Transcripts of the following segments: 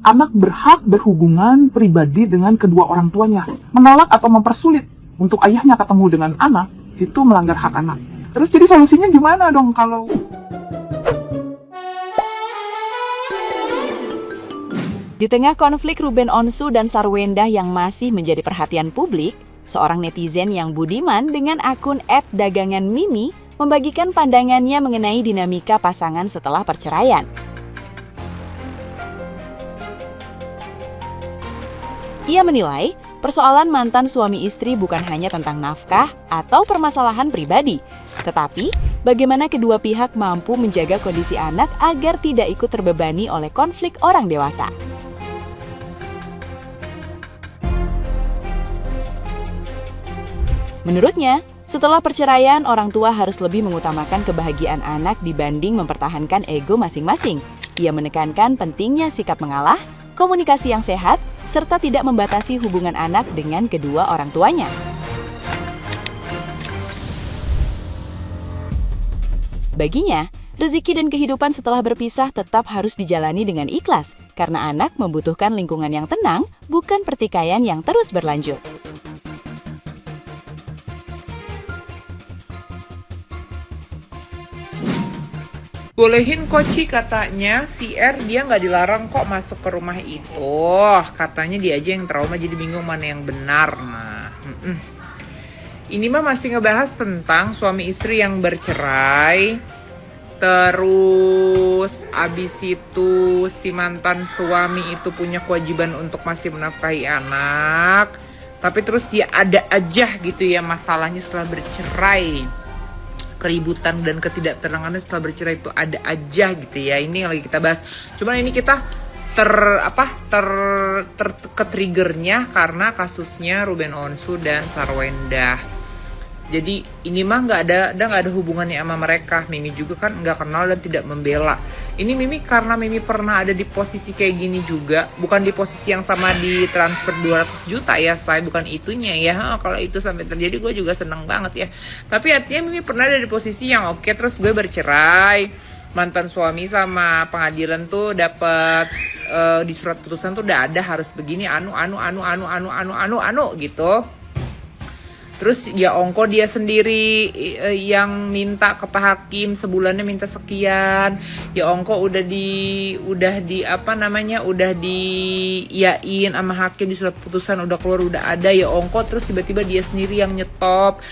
anak berhak berhubungan pribadi dengan kedua orang tuanya. Menolak atau mempersulit untuk ayahnya ketemu dengan anak, itu melanggar hak anak. Terus jadi solusinya gimana dong kalau... Di tengah konflik Ruben Onsu dan Sarwendah yang masih menjadi perhatian publik, seorang netizen yang budiman dengan akun @daganganmimi membagikan pandangannya mengenai dinamika pasangan setelah perceraian. Ia menilai, persoalan mantan suami istri bukan hanya tentang nafkah atau permasalahan pribadi, tetapi bagaimana kedua pihak mampu menjaga kondisi anak agar tidak ikut terbebani oleh konflik orang dewasa. Menurutnya, setelah perceraian, orang tua harus lebih mengutamakan kebahagiaan anak dibanding mempertahankan ego masing-masing. Ia menekankan pentingnya sikap mengalah, komunikasi yang sehat, serta tidak membatasi hubungan anak dengan kedua orang tuanya. Baginya, rezeki dan kehidupan setelah berpisah tetap harus dijalani dengan ikhlas, karena anak membutuhkan lingkungan yang tenang, bukan pertikaian yang terus berlanjut. Bolehin Koci, katanya si R dia nggak dilarang kok masuk ke rumah itu. Katanya dia aja yang trauma jadi bingung mana yang benar. Nah, ini mah masih ngebahas tentang suami istri yang bercerai. Terus abis itu si mantan suami itu punya kewajiban untuk masih menafkahi anak. Tapi terus ya ada aja gitu ya masalahnya setelah bercerai. Keributan dan ketidaktenangannya setelah bercerai itu ada aja gitu ya. Ini yang lagi kita bahas. Cuman ini kita ke-triggernya karena kasusnya Ruben Onsu dan Sarwendah. Jadi ini mah nggak ada hubungannya sama mereka. Mimi juga kan nggak kenal dan tidak membela. Ini Mimi karena Mimi pernah ada di posisi kayak gini juga, bukan di posisi yang sama di transfer 200 juta ya, saya bukan itunya ya. Kalau itu sampai terjadi gue juga seneng banget ya. Tapi artinya Mimi pernah ada di posisi yang oke, terus gue bercerai. Mantan suami sama pengadilan tuh dapat di surat putusan tuh udah ada harus begini anu gitu. Terus ya ongko dia sendiri yang minta ke Pak Hakim sebulannya minta sekian. Ya ongko udah diiyain sama hakim di surat putusan udah keluar udah ada ya ongko, terus tiba-tiba dia sendiri yang nyetop.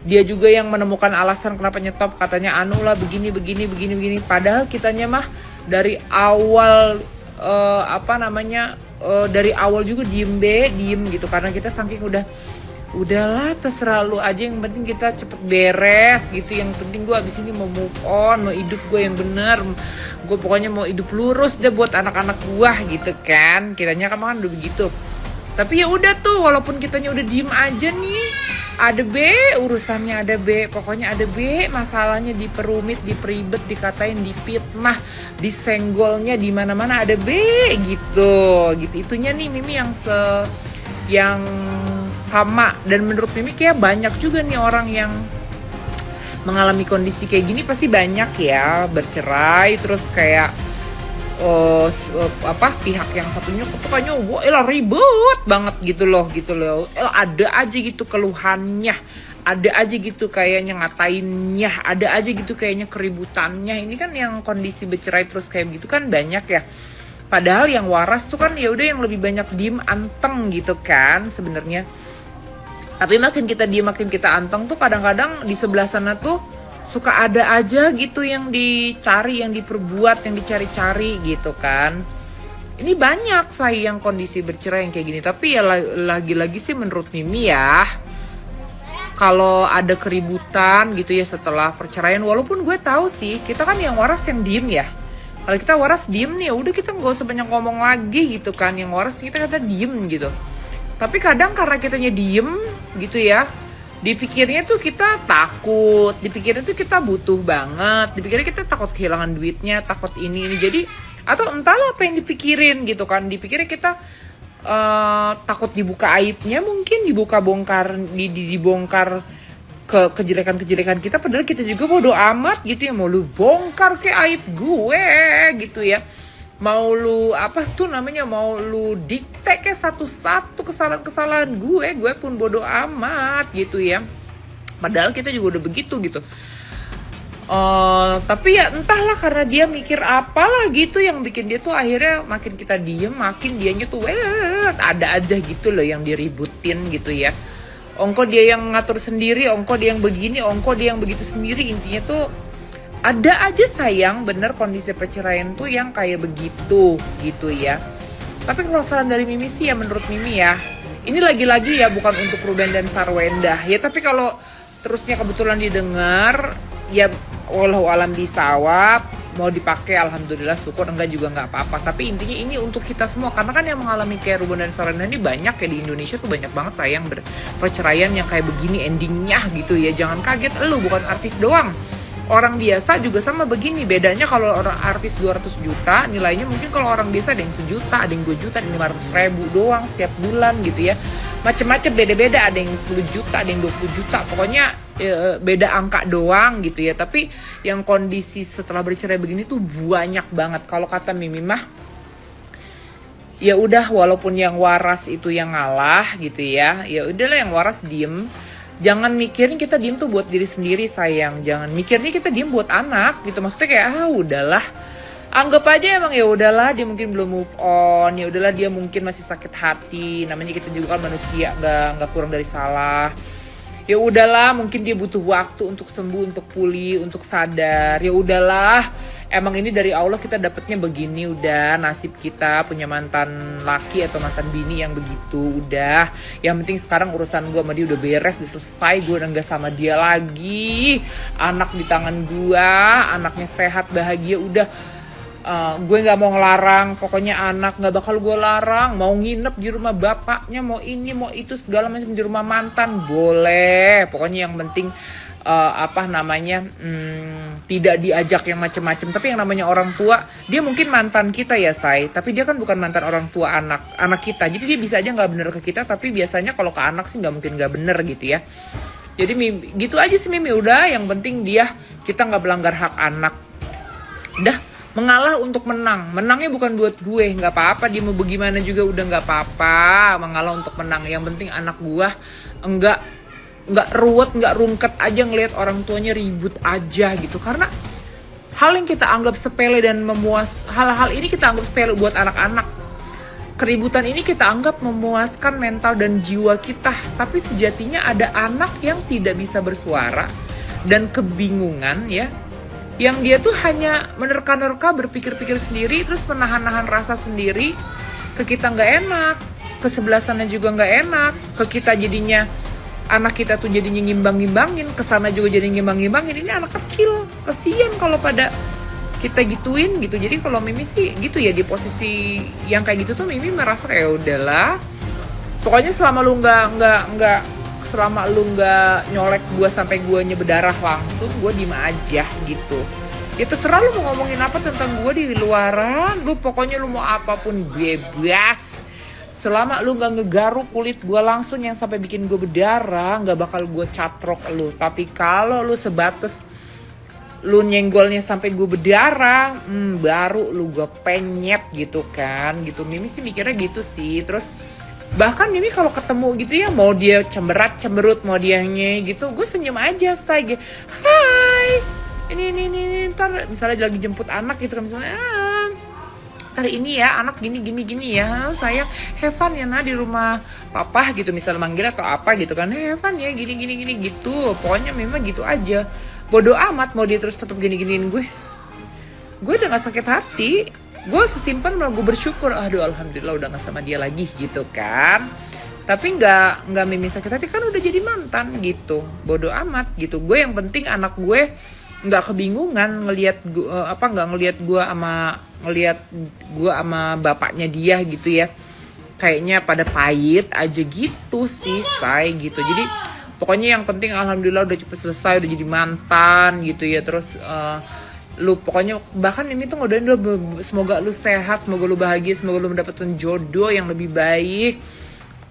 Dia juga yang menemukan alasan kenapa nyetop, katanya anu lah begini. Padahal kitanya mah dari awal dari awal juga diem gitu karena kita saking udahlah terserah lu aja, yang penting kita cepet beres gitu, yang penting gue abis ini mau move on, mau hidup gue yang bener, gue pokoknya mau hidup lurus deh buat anak-anak gue gitu kan, kiranya kan udah begitu. Tapi ya udah tuh, walaupun kitanya udah diem aja nih, ada B urusannya, ada B, pokoknya ada B masalahnya, diperumit, diperibet, dikatain, dipitnah, disenggolnya di mana-mana ada B gitu. Itunya nih Mimi yang sama, dan menurut Mimi kayak banyak juga nih orang yang mengalami kondisi kayak gini, pasti banyak ya bercerai terus kayak pihak yang satunya pokoknya ribet banget gitu loh, ada aja gitu keluhannya, ada aja gitu kayaknya ngatainnya, ada aja gitu kayaknya keributannya. Ini kan yang kondisi bercerai terus kayak gitu kan banyak ya. Padahal yang waras tuh kan ya udah yang lebih banyak diem anteng gitu kan sebenarnya. Tapi makin kita diem makin kita anteng tuh kadang-kadang di sebelah sana tuh suka ada aja gitu yang dicari, yang diperbuat, yang dicari-cari gitu kan. Ini banyak saya yang kondisi bercerai yang kayak gini. Tapi ya lagi-lagi sih menurut Mimi ya, kalau ada keributan gitu ya setelah perceraian, walaupun gue tahu sih kita kan yang waras yang diem ya. Kalau kita waras diem nih, udah kita nggak usah banyak ngomong lagi gitu kan. Yang waras kita diem gitu. Tapi kadang karena kitanya diem gitu ya, dipikirnya tuh kita takut, dipikirnya tuh kita butuh banget, dipikirnya kita takut kehilangan duitnya, takut ini. Jadi atau entahlah apa yang dipikirin gitu kan. Dipikirnya kita takut dibuka aibnya, mungkin dibongkar ke kejelekan-kejelekan kita, padahal kita juga bodo amat gitu ya, mau lu bongkar ke aib gue gitu ya. mau lu apa tuh namanya, mau lu dikte kayak satu-satu kesalahan-kesalahan gue pun bodo amat gitu ya. Padahal kita juga udah begitu gitu. Tapi ya entahlah, karena dia mikir apalah gitu yang bikin dia tuh akhirnya makin kita diem, makin dianya tuh ada aja gitu loh yang diributin gitu ya. Ongko dia yang ngatur sendiri, ongko dia yang begini, ongko dia yang begitu sendiri. Intinya tuh ada aja sayang bener kondisi perceraian tuh yang kayak begitu gitu ya. Tapi kalau saran dari Mimi sih ya, menurut Mimi ya, ini lagi-lagi ya bukan untuk Ruben dan Sarwenda ya, tapi kalau terusnya kebetulan didengar ya, walau alam disawab, mau dipakai alhamdulillah syukur, enggak juga nggak apa-apa. Tapi intinya ini untuk kita semua, karena kan yang mengalami kayak Ruben dan Sarwenda ini banyak ya di Indonesia tuh, banyak banget sayang perceraian yang kayak begini endingnya gitu ya. Jangan kaget, lu bukan artis doang, orang biasa juga sama begini. Bedanya kalau orang artis 200 juta nilainya, mungkin kalau orang biasa ada yang 1 juta, ada yang 2 juta, ada yang 500 ribu doang setiap bulan gitu ya. Macem-macem, beda-beda, ada yang 10 juta, ada yang 20 juta, pokoknya beda angka doang gitu ya. Tapi yang kondisi setelah bercerai begini tuh banyak banget. Kalau kata Mimi mah, ya udah, walaupun yang waras itu yang ngalah gitu ya, ya udahlah yang waras diem. Jangan mikirin kita diem tuh buat diri sendiri sayang. Jangan mikirnya kita diem buat anak gitu. Maksudnya kayak udahlah, anggap aja emang ya udahlah dia mungkin belum move on, ya udahlah dia mungkin masih sakit hati. Namanya kita juga kan manusia, nggak kurang dari salah. Ya udahlah, mungkin dia butuh waktu untuk sembuh, untuk pulih, untuk sadar. Ya udahlah, emang ini dari Allah, kita dapetnya begini, udah nasib kita punya mantan laki atau mantan bini yang begitu. Udah, yang penting sekarang urusan gue sama dia udah beres, udah selesai, gue udah gak sama dia lagi. Anak di tangan gue, anaknya sehat, bahagia, udah. Gue gak mau ngelarang, pokoknya anak gak bakal gue larang. Mau nginep di rumah bapaknya, mau ini mau itu segala macam, di rumah mantan boleh. Pokoknya yang penting tidak diajak yang macem-macem. Tapi yang namanya orang tua, dia mungkin mantan kita ya say, tapi dia kan bukan mantan orang tua anak kita. Jadi dia bisa aja gak bener ke kita, tapi biasanya kalau ke anak sih gak mungkin gak bener gitu ya. Jadi gitu aja sih Mimi, udah yang penting kita gak melanggar hak anak. Udah, mengalah untuk menang. Menangnya bukan buat gue, nggak apa-apa dia mau bagaimana juga udah nggak apa-apa. Mengalah untuk menang. Yang penting anak gue nggak ruwet, nggak rungket aja ngelihat orang tuanya ribut aja gitu. Karena hal yang kita anggap sepele dan hal-hal ini kita anggap sepele buat anak-anak. Keributan ini kita anggap memuaskan mental dan jiwa kita. Tapi sejatinya ada anak yang tidak bisa bersuara dan kebingungan ya, yang dia tuh hanya menerka-nerka, berpikir-pikir sendiri, terus menahan-nahan rasa sendiri. Ke kita nggak enak, ke sebelah sana juga nggak enak, ke kita jadinya, anak kita tuh jadinya ngimbang-ngimbangin, ke sana juga jadi ngimbang-ngimbangin. Ini anak kecil, kasian kalau pada kita gituin gitu. Jadi kalau Mimi sih gitu ya, di posisi yang kayak gitu tuh Mimi merasa kayak udahlah, pokoknya selama lu nggak nyolek gue sampai gue berdarah langsung, gue diem aja gitu. Ya terserah lu mau ngomongin apa tentang gue di luaran, lu pokoknya lu mau apapun bebas. Selama lu nggak ngegaruk kulit gue langsung yang sampai bikin gue berdarah, nggak bakal gue catrok lu. Tapi kalau lu sebatas lu nyenggolnya sampai gue berdarah, baru lu gue penyet gitu kan, gitu. Mimi sih mikirnya gitu sih. Terus bahkan Mimi kalau ketemu gitu ya, mau dia cemberut, mau dia gitu, gue senyum aja say. Hai, ini ntar misalnya lagi jemput anak gitu kan, misalnya ntar ini ya anak gini ya sayang, have fun ya di rumah papa gitu, misalnya manggil atau apa gitu kan, have fun ya gini gitu. Pokoknya memang gitu aja, bodoh amat mau dia terus tetap giniin gue udah gak sakit hati. Gue sesimpan malah gue bersyukur, aduh alhamdulillah udah gak sama dia lagi gitu kan. Tapi nggak Mimi sakit hati kan udah jadi mantan gitu, bodoh amat gitu. Gue yang penting anak gue nggak kebingungan ngelihat gue sama bapaknya dia gitu ya, kayaknya pada pahit aja gitu sih say gitu. Jadi pokoknya yang penting alhamdulillah udah cepet selesai, udah jadi mantan gitu ya. Terus lu pokoknya bahkan Mimi tuh ngodain lu, semoga lu sehat, semoga lu bahagia, semoga lu mendapatkan jodoh yang lebih baik.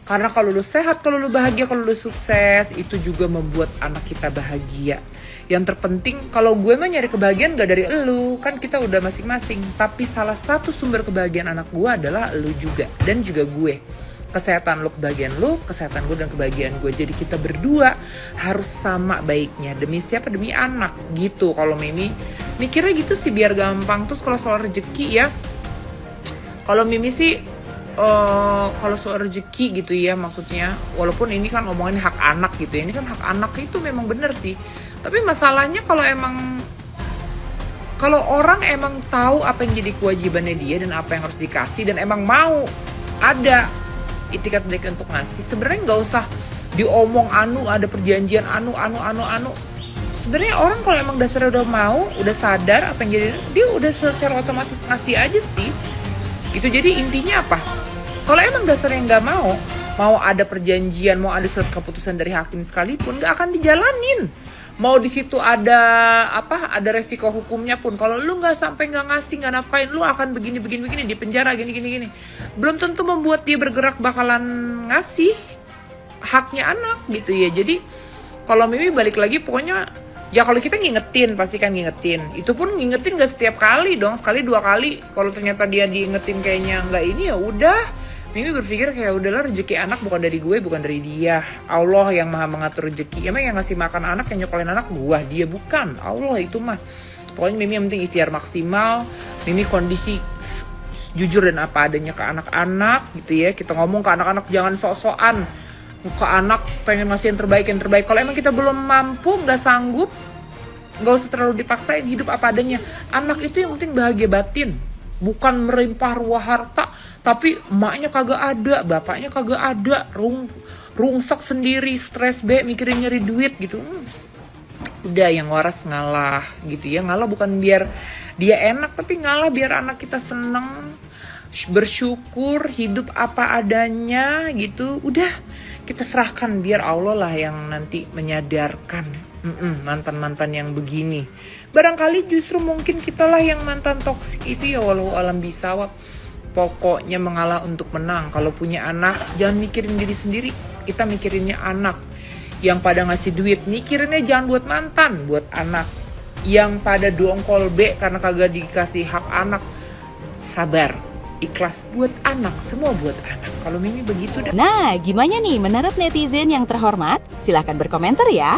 Karena kalau lu sehat, kalau lu bahagia, kalau lu sukses, itu juga membuat anak kita bahagia. Yang terpenting, kalau gue mah nyari kebahagiaan gak dari elu, kan kita udah masing-masing. Tapi salah satu sumber kebahagiaan anak gue adalah elu juga, dan juga gue. Kesehatan lu, kebahagiaan lu, kesehatan gue dan kebahagiaan gue. Jadi kita berdua harus sama baiknya. Demi siapa? Demi anak gitu. Kalau Mimi mikirnya gitu sih biar gampang. Terus kalau soal rezeki ya, kalau Mimi sih kalau soal rezeki gitu ya, maksudnya walaupun ini kan ngomongin hak anak gitu ya, ini kan hak anak itu memang bener sih, tapi masalahnya kalau orang emang tahu apa yang jadi kewajibannya dia dan apa yang harus dikasih dan emang mau ada itikat baik untuk ngasih, sebenarnya nggak usah diomong ada perjanjian sebenarnya orang kalau emang dasarnya udah mau, udah sadar apa yang jadi, dia udah secara otomatis ngasih aja sih gitu. Jadi intinya apa? Kalau emang dasarnya nggak mau ada perjanjian, mau ada surat keputusan dari hakim sekalipun, nggak akan dijalanin. Mau di situ ada resiko hukumnya pun, kalau lu nggak ngasih, nggak nafkain, lu akan begini di penjara gini. Belum tentu membuat dia bergerak bakalan ngasih haknya anak gitu ya. Jadi kalau Mimi balik lagi, pokoknya ya kalau kita ngingetin, pasti kan ngingetin. Itu pun ngingetin gak setiap kali dong, sekali 2 kali. Kalau ternyata dia diingetin kayaknya nggak ini, ya udah. Mimi berpikir kayak udahlah, rezeki anak bukan dari gue, bukan dari dia. Allah yang maha mengatur rezeki. Emang yang ngasih makan anak, yang nyokolin anak gua, dia bukan. Allah itu mah. Pokoknya Mimi yang penting ikhtiar maksimal. Mimi kondisi jujur dan apa adanya ke anak-anak gitu ya. Kita ngomong ke anak-anak jangan sok-sokan. Ke anak pengen ngasih yang terbaik. Kalau emang kita belum mampu, gak sanggup, gak usah terlalu dipaksain, hidup apa adanya. Anak itu yang penting bahagia batin, bukan melimpah ruah harta, tapi emaknya kagak ada, bapaknya kagak ada, rungsak sendiri, stres mikirin nyari duit gitu. Udah yang waras ngalah gitu ya. Ngalah bukan biar dia enak, tapi ngalah biar anak kita seneng, bersyukur, hidup apa adanya gitu. Udah kita serahkan, biar Allah lah yang nanti menyadarkan mantan-mantan yang begini. Barangkali justru mungkin kitalah yang mantan toksik itu ya, walau alam bisawab. Pokoknya mengalah untuk menang. Kalau punya anak, jangan mikirin diri sendiri, kita mikirinnya anak. Yang pada ngasih duit, mikirinnya jangan buat mantan, buat anak. Yang pada dongkol karena kagak dikasih hak anak, sabar, ikhlas buat anak, semua buat anak. Kalau Mimi begitu dah. Nah, gimana nih menurut netizen yang terhormat? Silahkan berkomentar ya.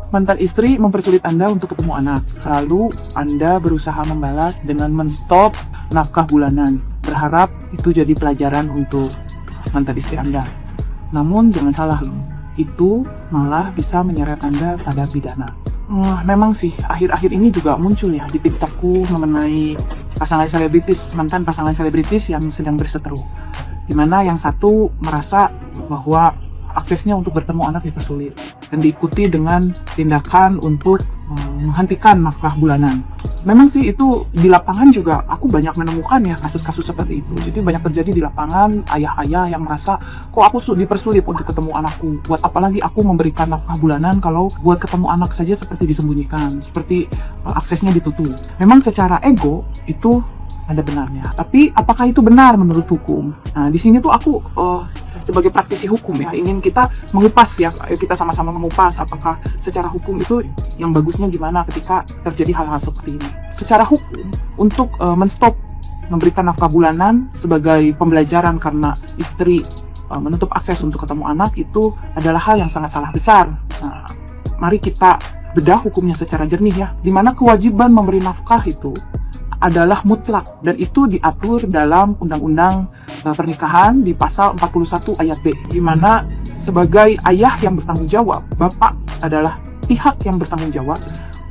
Mantan istri mempersulit Anda untuk ketemu anak. Lalu Anda berusaha membalas dengan menstop nafkah bulanan. Berharap itu jadi pelajaran untuk mantan istri Anda. Namun jangan salah loh, itu malah bisa menyeret Anda pada pidana. Memang sih akhir-akhir ini juga muncul ya di TikTokku mengenai mantan pasangan selebritis yang sedang berseteru. Dimana yang satu merasa bahwa aksesnya untuk bertemu anak dipersulit dan diikuti dengan tindakan untuk menghentikan nafkah bulanan. Memang sih itu di lapangan juga aku banyak menemukan ya kasus-kasus seperti itu. Jadi banyak terjadi di lapangan, ayah-ayah yang merasa kok aku dipersulit untuk ketemu anakku. Buat apalagi aku memberikan nafkah bulanan kalau buat ketemu anak saja seperti disembunyikan, seperti aksesnya ditutup. Memang secara ego itu ada benarnya. Tapi apakah itu benar menurut hukum? Nah, di sini tuh aku sebagai praktisi hukum ya, ingin kita mengupas ya, kita sama-sama mengupas apakah secara hukum itu yang bagusnya gimana ketika terjadi hal-hal seperti ini. Secara hukum, untuk menstop memberikan nafkah bulanan sebagai pembelajaran karena istri menutup akses untuk ketemu anak itu adalah hal yang sangat salah besar. Nah, mari kita bedah hukumnya secara jernih ya, dimana kewajiban memberi nafkah itu adalah mutlak dan itu diatur dalam Undang-Undang Pernikahan di pasal 41 ayat B, di mana sebagai ayah yang bertanggung jawab, bapak adalah pihak yang bertanggung jawab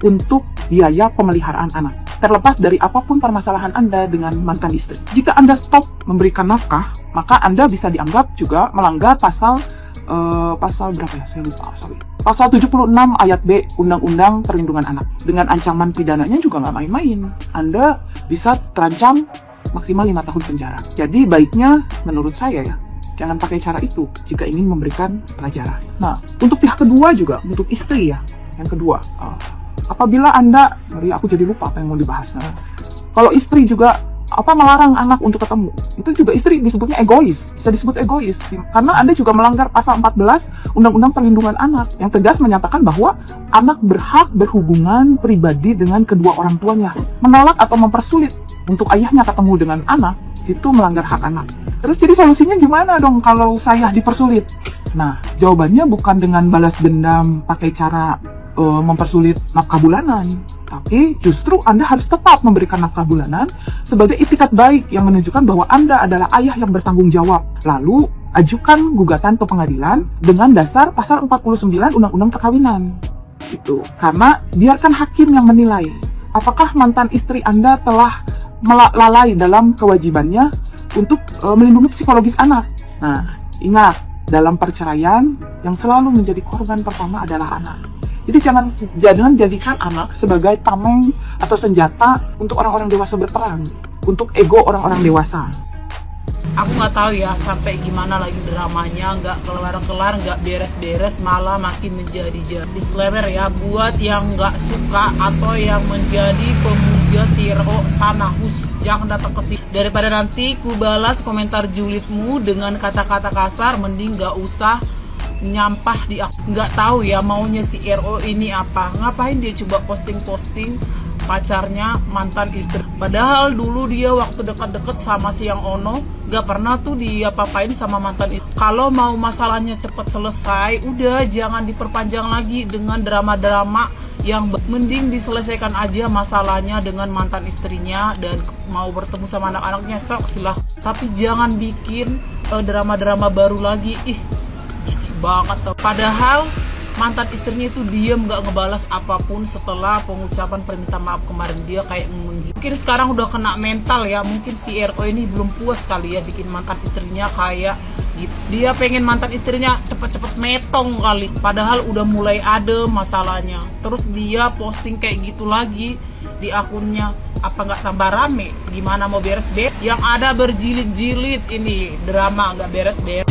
untuk biaya pemeliharaan anak, terlepas dari apapun permasalahan Anda dengan mantan istri. Jika Anda stop memberikan nafkah, maka Anda bisa dianggap juga melanggar pasal berapa ya? Saya lupa, Pasal 76 ayat B Undang-Undang Perlindungan Anak. Dengan ancaman pidananya juga nggak main-main. Anda bisa terancam maksimal 5 tahun penjara. Jadi baiknya menurut saya ya, jangan pakai cara itu jika ingin memberikan pelajaran. Nah, untuk pihak kedua juga, untuk istri ya, yang kedua, apabila Anda, aku jadi lupa apa yang mau dibahas. Nah, kalau istri juga melarang anak untuk ketemu. Itu juga istri disebutnya egois, bisa disebut egois karena Anda juga melanggar pasal 14 Undang-Undang Perlindungan Anak yang tegas menyatakan bahwa anak berhak berhubungan pribadi dengan kedua orang tuanya. Menolak atau mempersulit untuk ayahnya ketemu dengan anak itu melanggar hak anak. Terus jadi solusinya gimana dong kalau saya dipersulit? Nah, jawabannya bukan dengan balas dendam pakai cara mempersulit nafkah bulanan, tapi justru Anda harus tetap memberikan nafkah bulanan sebagai itikat baik yang menunjukkan bahwa Anda adalah ayah yang bertanggung jawab. Lalu, ajukan gugatan ke pengadilan dengan dasar pasal 49 Undang-Undang Perkawinan. Itu karena biarkan hakim yang menilai apakah mantan istri Anda telah lalai dalam kewajibannya untuk melindungi psikologis anak. Nah, ingat, dalam perceraian yang selalu menjadi korban pertama adalah anak. Jadi jangan jadikan anak sebagai tameng atau senjata untuk orang-orang dewasa berperang, untuk ego orang-orang dewasa. Aku nggak tahu ya sampai gimana lagi dramanya, nggak kelar-kelar, nggak beres-beres, malah makin menjadi-jadi. Disclaimer ya, buat yang nggak suka atau yang menjadi pemuja Siro Sanahus, jangan datang ke sini. Daripada nanti ku balas komentar julidmu dengan kata-kata kasar, mending nggak usah nyampah di aku. Nggak tahu ya maunya si RO ini apa, ngapain dia coba posting-posting pacarnya mantan istri, padahal dulu dia waktu dekat-dekat sama si yang Ono nggak pernah tuh dia papain sama mantan istri. Kalau mau masalahnya cepet selesai, udah jangan diperpanjang lagi dengan drama-drama yang mending diselesaikan aja masalahnya dengan mantan istrinya dan mau bertemu sama anak-anaknya sok silahkan, tapi jangan bikin drama-drama baru lagi. Jijik banget tau. Padahal mantan istrinya itu diem gak ngebalas apapun setelah pengucapan permintaan maaf kemarin. Dia kayak mungkin sekarang udah kena mental ya, mungkin si RO ini belum puas kali ya bikin mantan istrinya kayak gitu. Dia pengen mantan istrinya cepet-cepet metong kali, padahal udah mulai ada masalahnya. Terus dia posting kayak gitu lagi di akunnya, apa nggak tambah rame? Gimana mau beres-beres? Yang ada berjilid-jilid ini drama nggak beres-beres.